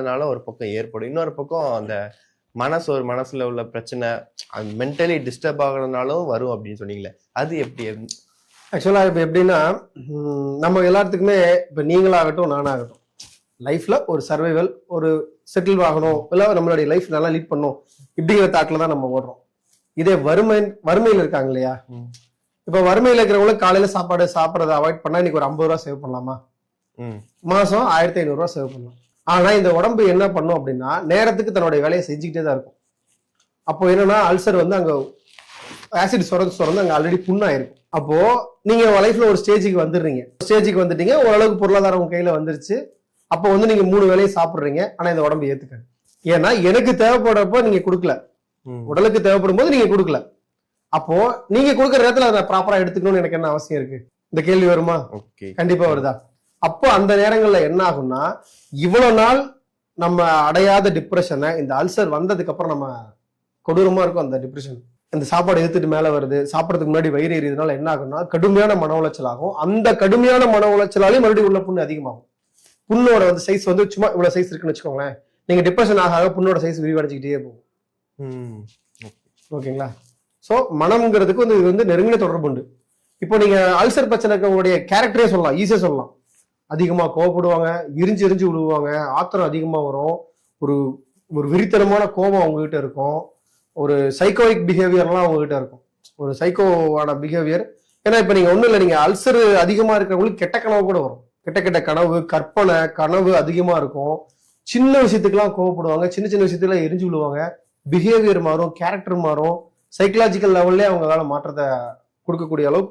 அதனால ஒரு பக்கம் ஏற்படும். இன்னொரு பக்கம் அந்த மனசுல உள்ள பிரச்சனை மென்டலி டிஸ்டர்ப் ஆகுறதுனாலும் வரும் அப்படின்னு சொன்னீங்களே, அது எப்படி? ஆக்சுவலா இப்ப எப்படின்னா, நம்ம எல்லாத்துக்குமே இப்ப நீங்களாகட்டும் நானாகட்டும் லைஃப்ல ஒரு சர்வைவல், ஒரு செட்டில் ஆகணும், இல்ல நம்மளுடைய லைஃப் நல்லா லீட் பண்ணும் இப்படிங்கிற தாட்ல தான் நம்ம ஓடுறோம். இதே வறுமையில் இருக்காங்க இல்லையா? இப்ப வறுமையில இருக்கிறவங்களுக்கு காலையில சாப்பாடு சாப்பிடறதை அவாய்ட் பண்ணா இன்னைக்கு ஒரு 50 ரூபா சேவ் பண்ணலாமா? மாசம் 1500 ரூபா சேவ் பண்ணலாம். ஆனா இந்த உடம்பு என்ன பண்ணும் அப்படின்னா, நேரத்துக்கு தன்னுடைய வேலையை செஞ்சுக்கிட்டே தான் இருக்கும். அப்போ என்னன்னா அல்சர் வந்து அங்க ஆசிட் சுரந்து அங்க ஆல்ரெடி புண்ணாயிருக்கும். அப்போ நீங்க லைஃப்ல ஒரு ஸ்டேஜுக்கு வந்துட்டீங்க, ஓரளவுக்கு பொருளாதாரம் உங்க கையில வந்துருச்சு. அப்போ வந்து நீங்க 3 வேலையை சாப்பிடுறீங்க. ஆனா இந்த உடம்பு ஏத்துக்காது. ஏன்னா எனக்கு தேவைப்படுறப்போ நீங்க கொடுக்கல, உடலுக்கு தேவைப்படும் போது நீங்க கொடுக்கல. அப்போ நீங்க கொடுக்குற நேரத்துல அதை ப்ராப்பரா எடுத்துக்கணும்னு எனக்கு என்ன அவசியம் இருக்கு? இந்த கேள்வி வருமா? கண்டிப்பா வருதா? அப்போ அந்த நேரங்கள்ல என்ன ஆகும்னா, இவ்வளவு நாள் நம்ம அடையாத டிப்ரெஷனை இந்த அல்சர் வந்ததுக்கு அப்புறம் நம்ம கொடூரமா இருக்கும். அந்த டிப்ரெஷன் இந்த சாப்பாடு எடுத்துட்டு மேல வருது, சாப்பிடறதுக்கு முன்னாடி வயிறு எறியதுனால என்ன ஆகும்னா கடுமையான மன உளைச்சல் ஆகும். அந்த கடுமையான மன உளைச்சலாலே மறுபடியும் உள்ள புண்ணு அதிகமாகும். புண்ணோட வந்து சைஸ் வந்து சும்மா இவ்வளவு சைஸ் இருக்குன்னு வச்சுக்கோங்களேன். நீங்க டிப்ரெஷன் ஆக புண்ணோட சைஸ் விரிவடைஞ்சுக்கிட்டே போகும். ஓகேங்களா? சோ மனம்ங்கிறதுக்கு வந்து இது வந்து நெருங்கின தொடர்பு உண்டு. இப்போ நீங்க அல்சர் பிரச்சனை இருக்கவங்களுடைய கேரக்டரே சொல்லலாம், ஈஸியா சொல்லலாம். அதிகமா கோவப்படுவாங்க, எரிஞ்சு விழுவாங்க, ஆத்திரம் அதிகமா வரும், ஒரு ஒரு வெறித்தனமான கோபம் அவங்ககிட்ட இருக்கும், ஒரு சைக்கோயிக் பிஹேவியர்லாம் அவங்ககிட்ட இருக்கும், ஒரு சைக்கோவான பிஹேவியர். ஏன்னா இப்ப நீங்க ஒண்ணும் இல்லை, நீங்க அல்சர் அதிகமா இருக்கிறவங்களுக்கு கெட்ட கனவு கூட வரும். கெட்ட கனவு, கனவு அதிகமா இருக்கும். சின்ன விஷயத்துக்கெல்லாம் கோவப்படுவாங்க, சின்ன விஷயத்துக்குலாம் எரிஞ்சு விழுவாங்க, பிஹேவியர் மாறும், கேரக்டர் மாறும், சைக்கலாஜிக்கல் லெவல்லே அவங்களால மாற்றத்தை கொடுக்கக்கூடிய அளவுக்கு